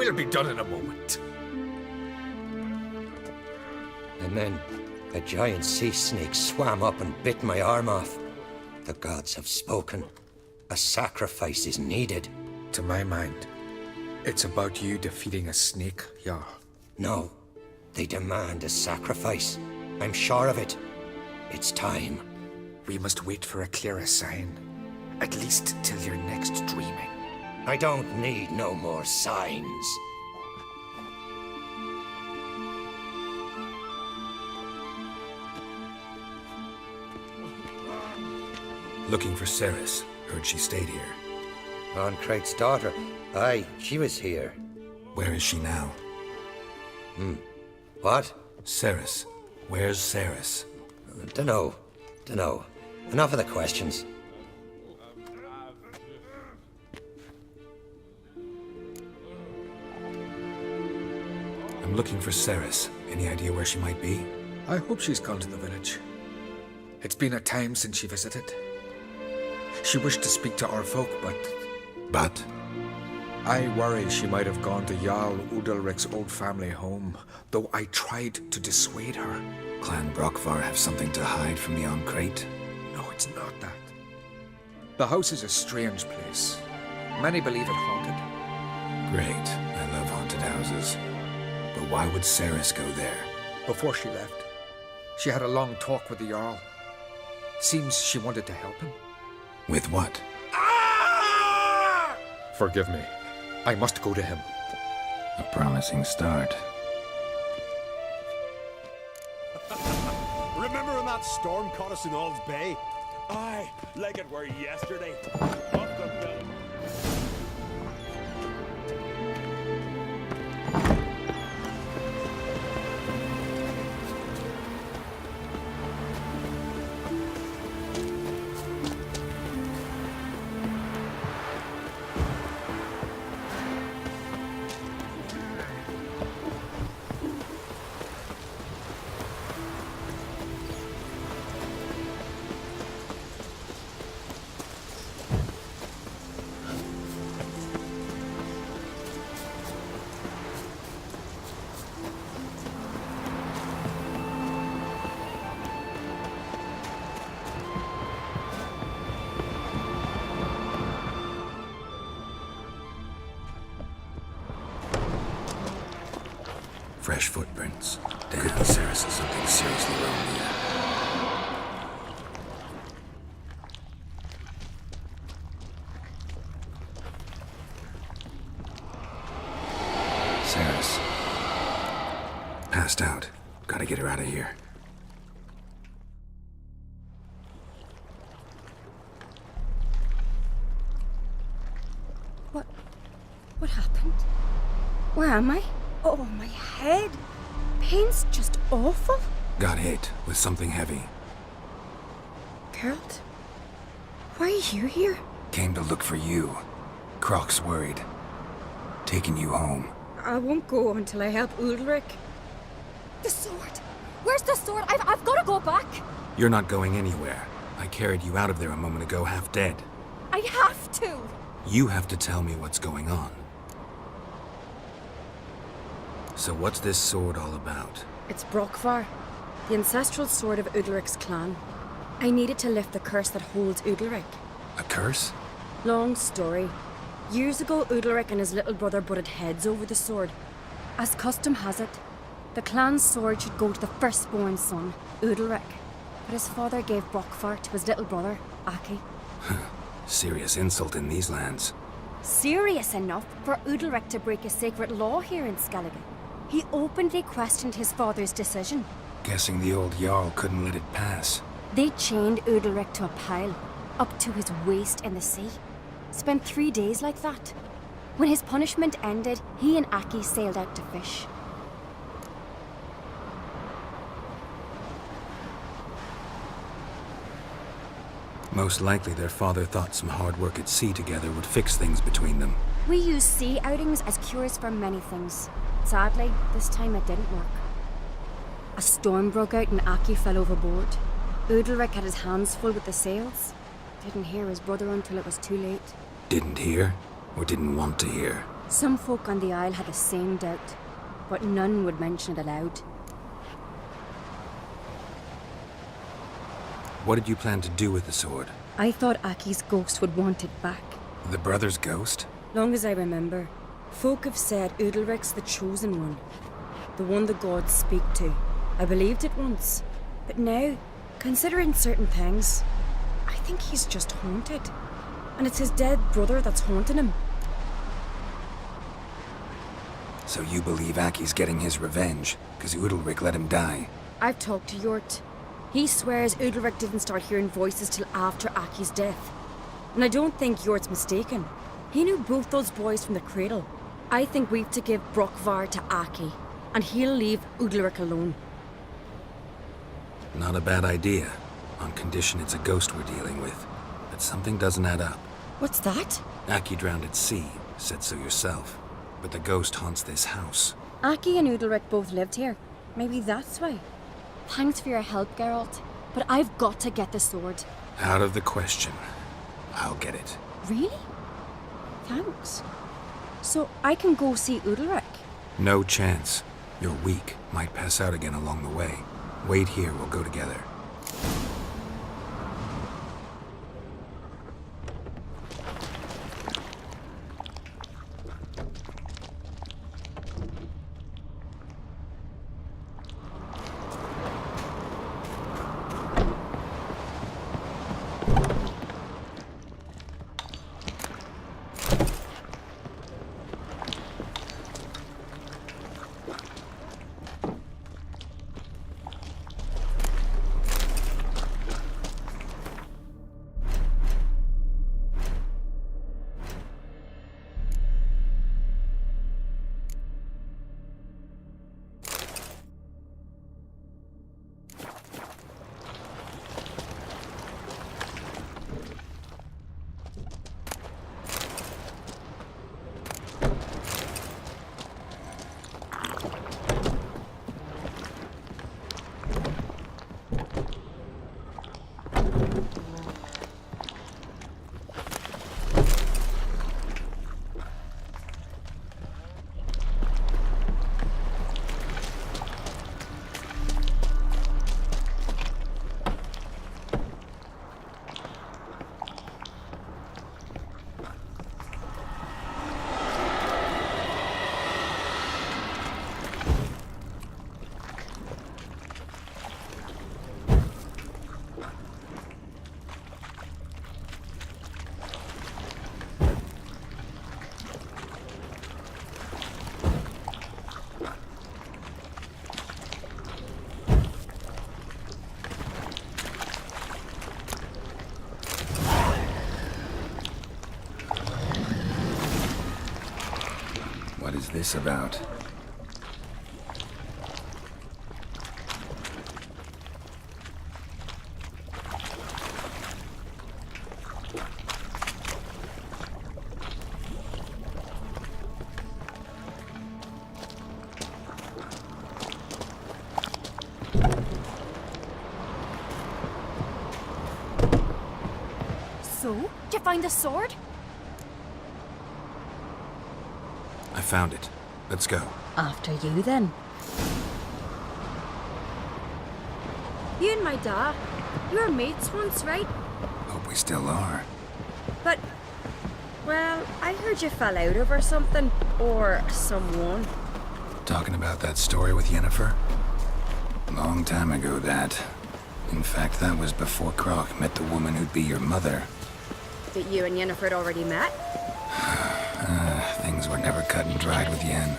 We'll be done in a moment. And then a giant sea snake swam up and bit my arm off. The gods have spoken. A sacrifice is needed. To my mind, it's about you defeating a snake, Jarl. No, they demand a sacrifice. I'm sure of it. It's time. We must wait for a clearer sign. At least till your next dreaming. I don't need no more signs. Looking for Ceres. Heard she stayed here. Craig's daughter. Aye, she was here. Where is she now? What? Ceres. Where's Ceres? Dunno. Enough of the questions. I'm looking for Ceres. Any idea where she might be? I hope she's gone to the village. It's been a time since she visited. She wished to speak to our folk, But? I worry she might have gone to Jarl Udalric's old family home, though I tried to dissuade her. Clan Brockvar have something to hide from the Oncrate? No, it's not that. The house is a strange place. Many believe it haunted. Great. I love haunted houses. But why would Ceres go there? Before she left, she had a long talk with the Jarl. Seems she wanted to help him. With what? Forgive me. I must go to him. A promising start. Remember when that storm caught us in Ald's Bay? Aye, like it were yesterday. What the bell? Fresh footprints. Damn, Ceres is something seriously wrong here. Ceres. Passed out. Gotta get her out of here. What happened? Where am I? Oh, my head. Pain's just awful. Got hit with something heavy. Geralt, why are you here? Came to look for you. Croc's worried. Taking you home. I won't go until I help Udalric. The sword! Where's the sword? I've got to go back! You're not going anywhere. I carried you out of there a moment ago, half dead. I have to! You have to tell me what's going on. So what's this sword all about? It's Brockvar, the ancestral sword of Udalric's clan. I need it to lift the curse that holds Udalric. A curse? Long story. Years ago, Udalric and his little brother butted heads over the sword. As custom has it, the clan's sword should go to the firstborn son, Udalric. But his father gave Brockvar to his little brother, Aki. Serious insult in these lands. Serious enough for Udalric to break a sacred law here in Skellige. He openly questioned his father's decision. Guessing the old Jarl couldn't let it pass. They chained Udalric to a pile, up to his waist in the sea. Spent 3 days like that. When his punishment ended, he and Aki sailed out to fish. Most likely their father thought some hard work at sea together would fix things between them. We use sea outings as cures for many things. Sadly, this time it didn't work. A storm broke out and Aki fell overboard. Udalric had his hands full with the sails. Didn't hear his brother until it was too late. Didn't hear, or didn't want to hear? Some folk on the Isle had the same doubt, but none would mention it aloud. What did you plan to do with the sword? I thought Aki's ghost would want it back. The brother's ghost? Long as I remember, folk have said Udalric's the chosen one. The one the gods speak to. I believed it once. But now, considering certain things, I think he's just haunted. And it's his dead brother that's haunting him. So you believe Aki's getting his revenge, because Udalric let him die? I've talked to Yort. He swears Udalric didn't start hearing voices till after Aki's death. And I don't think Yort's mistaken. He knew both those boys from the cradle. I think we've to give Brockvar to Aki, and he'll leave Udalric alone. Not a bad idea, on condition it's a ghost we're dealing with. But something doesn't add up. What's that? Aki drowned at sea, said so yourself. But the ghost haunts this house. Aki and Udalric both lived here. Maybe that's why. Thanks for your help, Geralt. But I've got to get the sword. Out of the question. I'll get it. Really? Thanks. So I can go see Udalric? No chance. You're weak. Might pass out again along the way. Wait here, we'll go together. What is this about? So? Did you find the sword? I found it. Let's go. After you, then. You and my dad, you were mates once, right? Hope we still are. But, well, I heard you fell out over something, or someone. Talking about that story with Yennefer? Long time ago, that. In fact, that was before Croc met the woman who'd be your mother. That you and Yennefer had already met? Things were never cut and dried with Yen.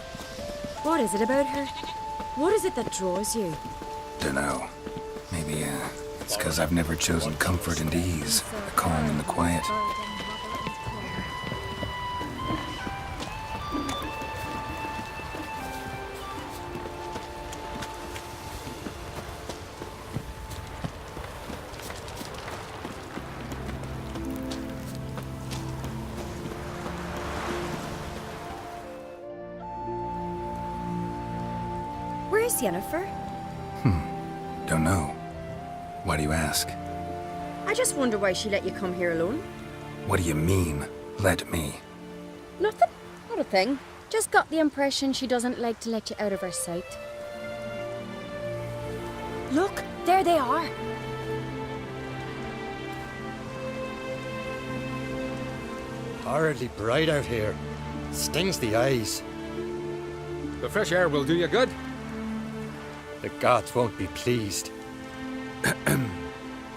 What is it about her? What is it that draws you? Dunno. Maybe, it's 'cause I've never chosen comfort and ease, the calm and the quiet. Where's Yennefer? Don't know. Why do you ask? I just wonder why she let you come here alone. What do you mean, let me? Nothing. Not a thing. Just got the impression she doesn't like to let you out of her sight. Look, there they are. Horridly bright out here. Stings the eyes. The fresh air will do you good. The gods won't be pleased.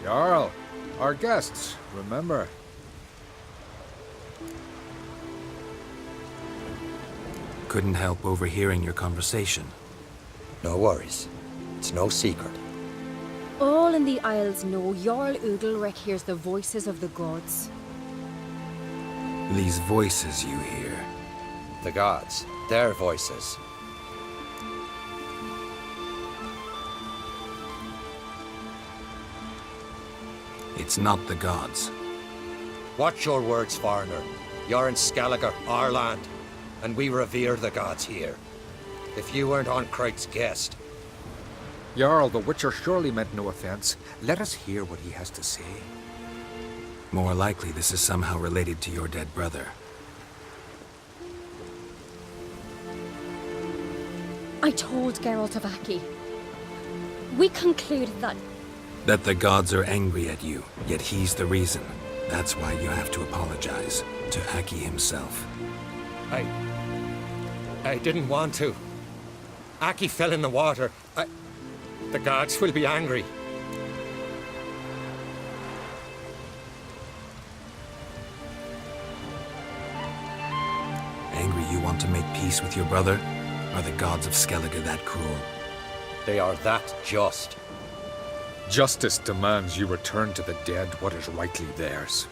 Jarl, our guests, remember. Couldn't help overhearing your conversation. No worries. It's no secret. All in the Isles know Jarl Udalric hears the voices of the gods. These voices you hear. The gods. Their voices. It's not the gods. Watch your words, foreigner. You're in Skelliger, our land, and we revere the gods here. If you weren't on Cright's guest, Jarl, the Witcher surely meant no offense. Let us hear what he has to say. More likely this is somehow related to your dead brother. I told Geralt of Aki. We concluded that That the gods are angry at you, yet he's the reason. That's why you have to apologize to Aki himself. I didn't want to. Aki fell in the water. The gods will be angry. Angry you want to make peace with your brother? Are the gods of Skelliger that cruel? They are that just. Justice demands you return to the dead what is rightly theirs.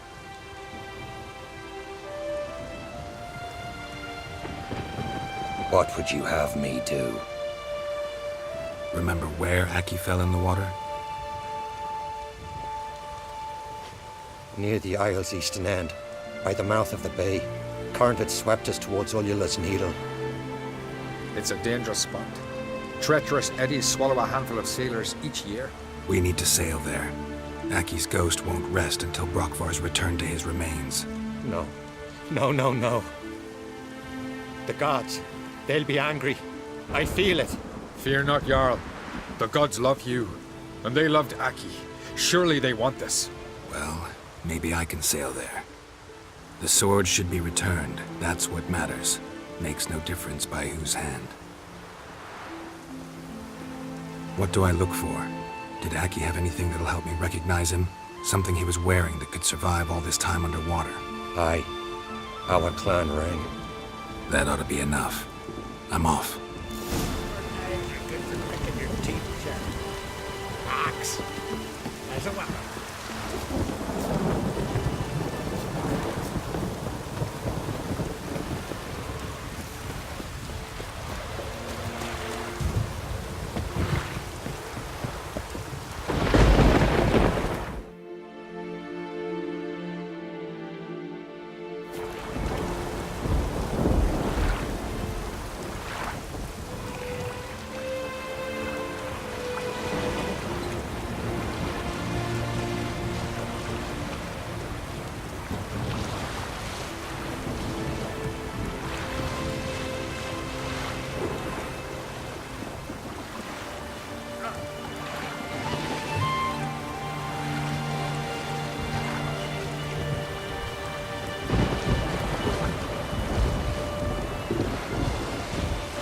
What would you have me do? Remember where Aki fell in the water? Near the Isle's eastern end, by the mouth of the bay. Current had swept us towards Ullula's Needle. It's a dangerous spot. Treacherous eddies swallow a handful of sailors each year. We need to sail there. Aki's ghost won't rest until Brokvar's returned to his remains. No. No. The gods, they'll be angry. I feel it. Fear not, Jarl. The gods love you, and they loved Aki. Surely they want this. Well, maybe I can sail there. The sword should be returned. That's what matters. Makes no difference by whose hand. What do I look for? Did Aki have anything that'll help me recognize him? Something he was wearing that could survive all this time underwater? Aye. Our clan ring. That ought to be enough. I'm off. Axe. As a weapon.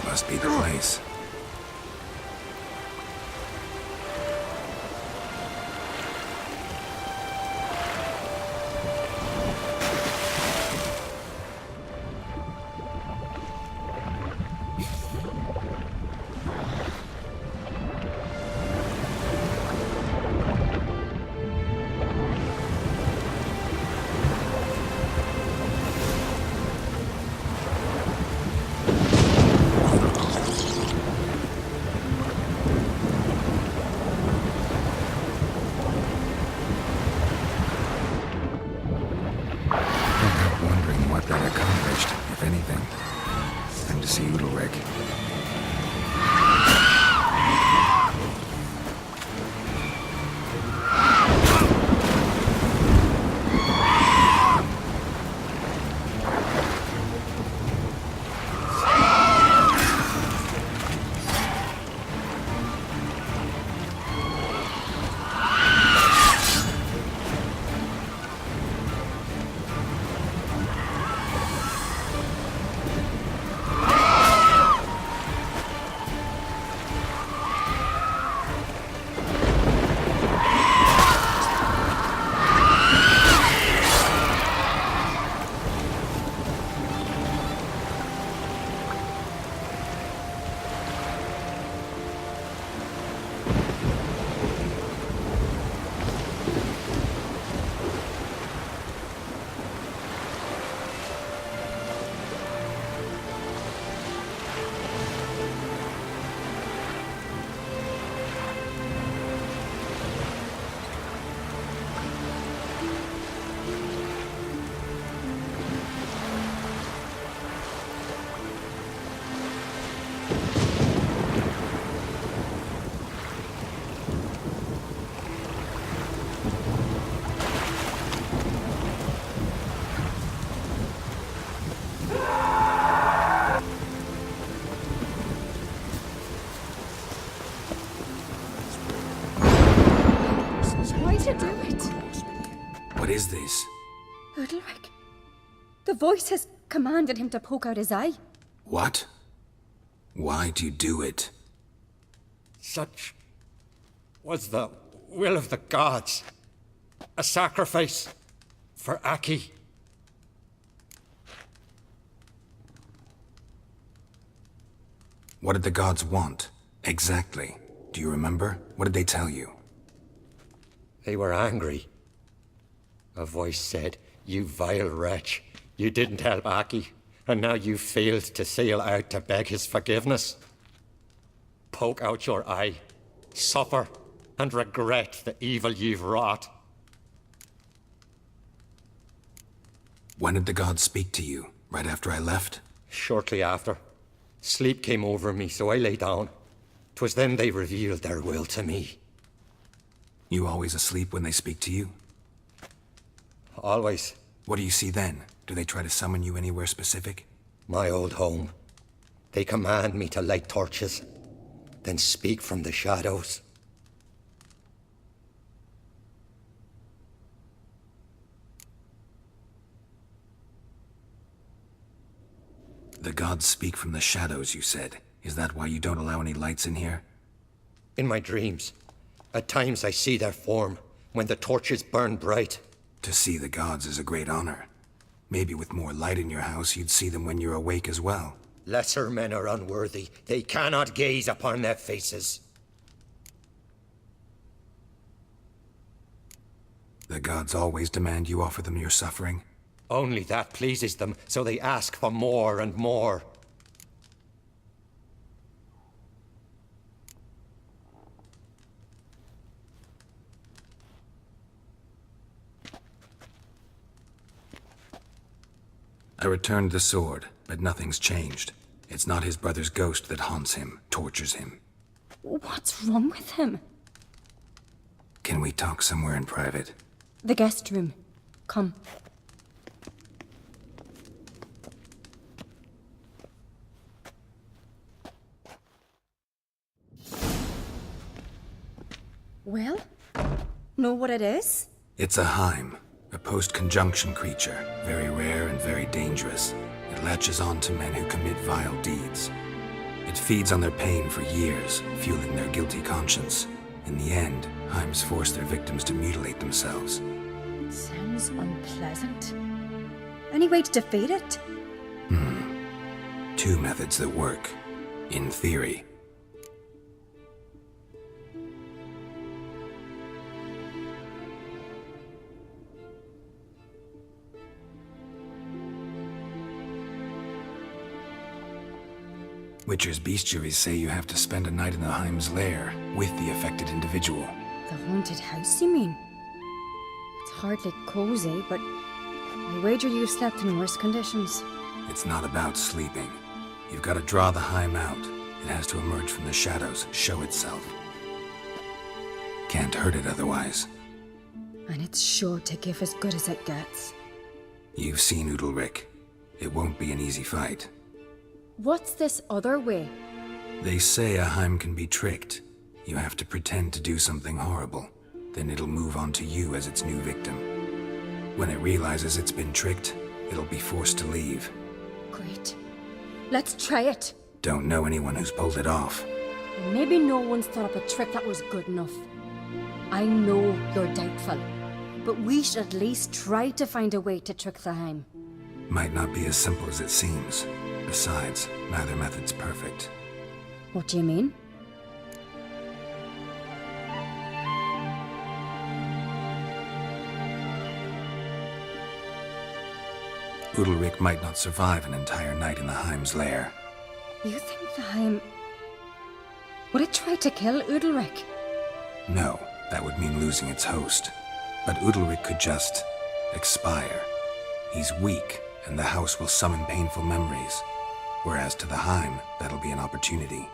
Must be the place. to do it. What is this? Udalric. The voice has commanded him to poke out his eye. What? Why do you do it? Such was the will of the gods. A sacrifice for Aki. What did the gods want? Exactly. Do you remember? What did they tell you? They were angry. A voice said, "You vile wretch, you didn't help Aki, and now you failed to sail out to beg his forgiveness. Poke out your eye, suffer, and regret the evil you've wrought." When did the gods speak to you? Right after I left? Shortly after, sleep came over me, so I lay down. 'Twas then they revealed their will to me. You always asleep when they speak to you? Always. What do you see then? Do they try to summon you anywhere specific? My old home. They command me to light torches, then speak from the shadows. The gods speak from the shadows, you said. Is that why you don't allow any lights in here? In my dreams, at times I see their form when the torches burn bright. To see the gods is a great honor. Maybe with more light in your house, you'd see them when you're awake as well. Lesser men are unworthy. They cannot gaze upon their faces. The gods always demand you offer them your suffering? Only that pleases them, so they ask for more and more. I returned the sword, but nothing's changed. It's not his brother's ghost that haunts him, tortures him. What's wrong with him? Can we talk somewhere in private? The guest room. Come. Well, know what it is? It's a Heim, a post-conjunction creature, very rare and very dangerous. It latches on to men who commit vile deeds. It feeds on their pain for years, fueling their guilty conscience. In the end, Heims force their victims to mutilate themselves. Sounds unpleasant. Any way to defeat it? Two methods that work. In theory. Witcher's bestiaries say you have to spend a night in the Heim's lair with the affected individual. The haunted house, you mean? It's hardly cozy, but I wager you've slept in worse conditions. It's not about sleeping. You've got to draw the Heim out. It has to emerge from the shadows, show itself. Can't hurt it otherwise. And it's sure to give as good as it gets. You've seen Udalric. It won't be an easy fight. What's this other way? They say a Heim can be tricked. You have to pretend to do something horrible. Then it'll move on to you as its new victim. When it realizes it's been tricked, it'll be forced to leave. Great. Let's try it. Don't know anyone who's pulled it off. Maybe no one's thought up a trick that was good enough. I know you're doubtful, but we should at least try to find a way to trick the Heim. Might not be as simple as it seems. Besides, neither method's perfect. What do you mean? Udalric might not survive an entire night in the Heim's lair. You think the Heim... Would it try to kill Udalric? No, that would mean losing its host. But Udalric could just... expire. He's weak, and the house will summon painful memories. Whereas to the Heim, that'll be an opportunity.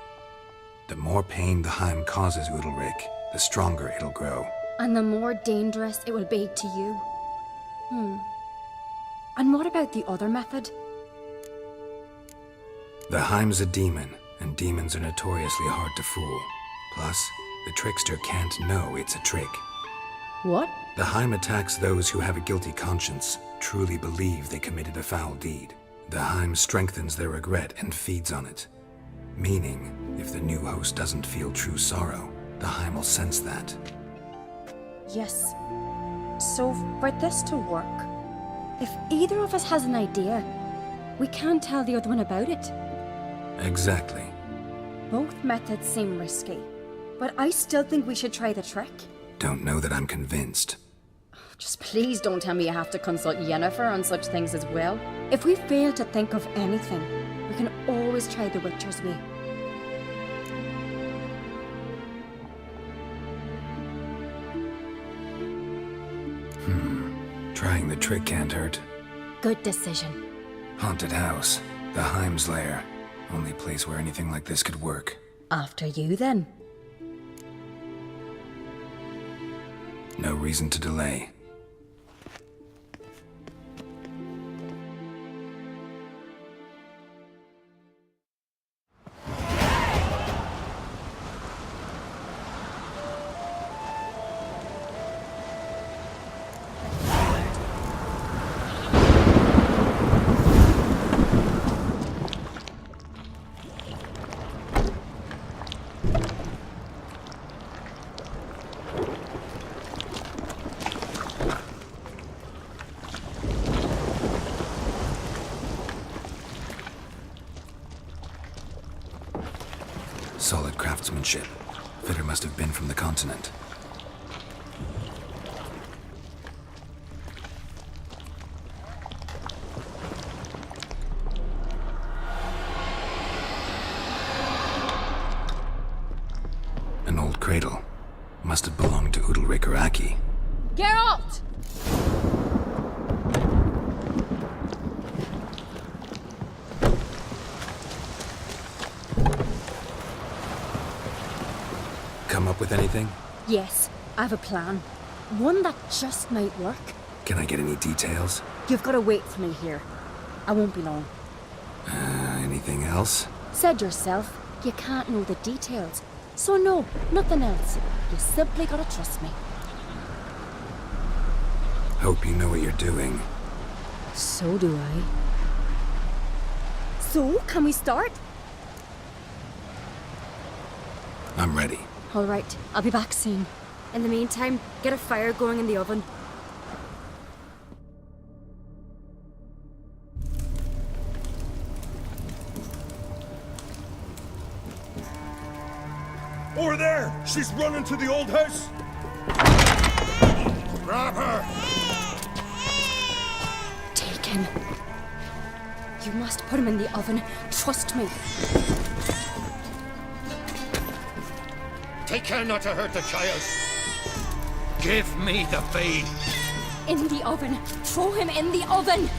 The more pain the Heim causes Udalric, the stronger it'll grow. And the more dangerous it will be to you. And what about the other method? The Heim's a demon, and demons are notoriously hard to fool. Plus, the trickster can't know it's a trick. What? The Heim attacks those who have a guilty conscience, truly believe they committed a foul deed. The Heim strengthens their regret and feeds on it. Meaning, if the new host doesn't feel true sorrow, the Heim will sense that. Yes. So, for this to work, if either of us has an idea, we can't tell the other one about it. Exactly. Both methods seem risky, but I still think we should try the trick. Don't know that I'm convinced. Just please don't tell me you have to consult Yennefer on such things as well. If we fail to think of anything, we can always try the Witcher's way. Trying the trick can't hurt. Good decision. Haunted house. The Heim's lair. Only place where anything like this could work. After you, then. No reason to delay. Solid craftsmanship. Fitter must have been from the continent. An old cradle. Must have belonged to Udalric or Aki. Geralt! Come up with anything? Yes, I have a plan. One that just might work. Can I get any details? You've got to wait for me here. I won't be long. Anything else? Said yourself, you can't know the details. So no, nothing else. You simply gotta trust me. Hope you know what you're doing. So do I. So, can we start? I'm ready. All right, I'll be back soon. In the meantime, get a fire going in the oven. Over there! She's running to the old house! Grab her! Take him. You must put him in the oven. Trust me. Take care not to hurt the child. Give me the babe. In the oven. Throw him in the oven.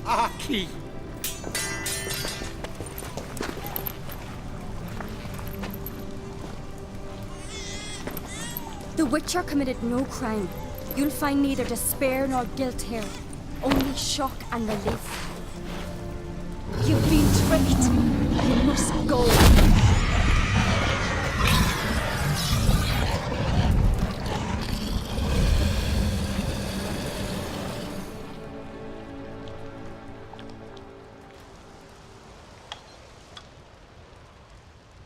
Aki! The Witcher committed no crime. you'll find neither despair nor guilt here, only shock and relief. You've been tricked. You must go.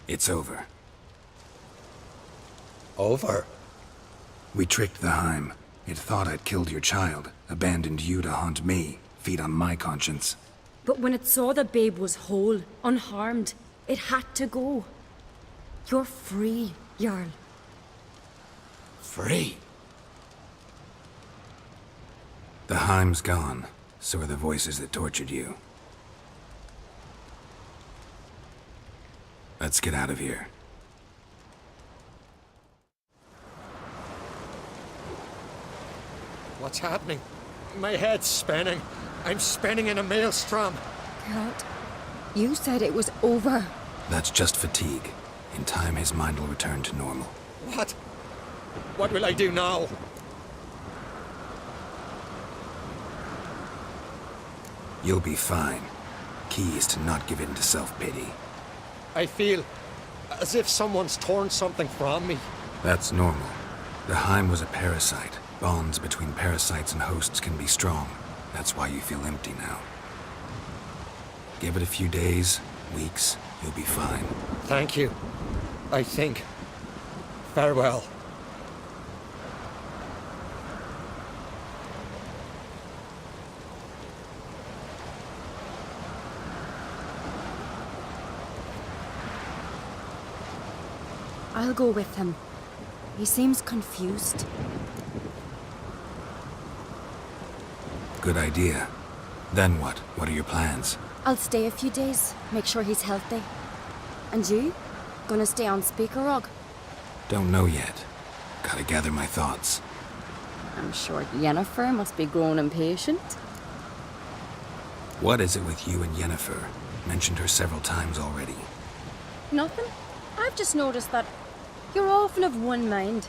It's over. Over? We tricked the Heim. It thought I'd killed your child, abandoned you to haunt me, feed on my conscience. But when it saw the babe was whole, unharmed, it had to go. You're free, Jarl. Free? The Heim's gone, so are the voices that tortured you. Let's get out of here. What's happening? My head's spinning. I'm spinning in a maelstrom. Geralt, you said it was over. That's just fatigue. In time, his mind will return to normal. What? What will I do now? You'll be fine. Key is to not give in to self-pity. I feel as if someone's torn something from me. That's normal. The Heim was a parasite. Bonds between parasites and hosts can be strong. That's why you feel empty now. Give it a few days, weeks, you'll be fine. Thank you. I think. Farewell. I'll go with him. He seems confused. Good idea. Then what? What are your plans? I'll stay a few days, make sure he's healthy. And you? Gonna stay on Speaker Rog? Don't know yet. Gotta gather my thoughts. I'm sure Yennefer must be grown impatient. What is it with you and Yennefer? Mentioned her several times already. Nothing. I've just noticed that you're often of one mind.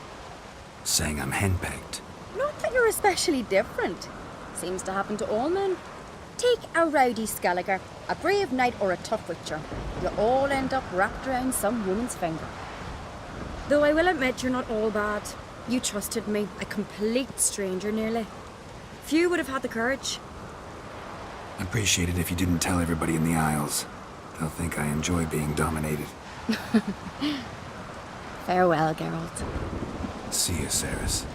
Saying I'm henpecked. Not that you're especially different. Seems to happen to all men. Take a rowdy Skelliger, a brave knight or a tough witcher. You all end up wrapped around some woman's finger. Though I will admit you're not all bad. You trusted me, a complete stranger nearly. Few would have had the courage. Appreciate it if you didn't tell everybody in the Isles. They'll think I enjoy being dominated. Farewell, Geralt. See you, Ceres.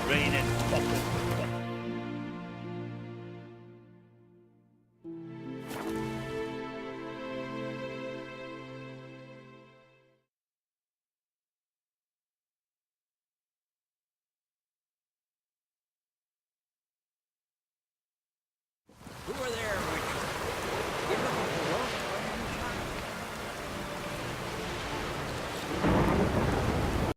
Raining fucking. Who are there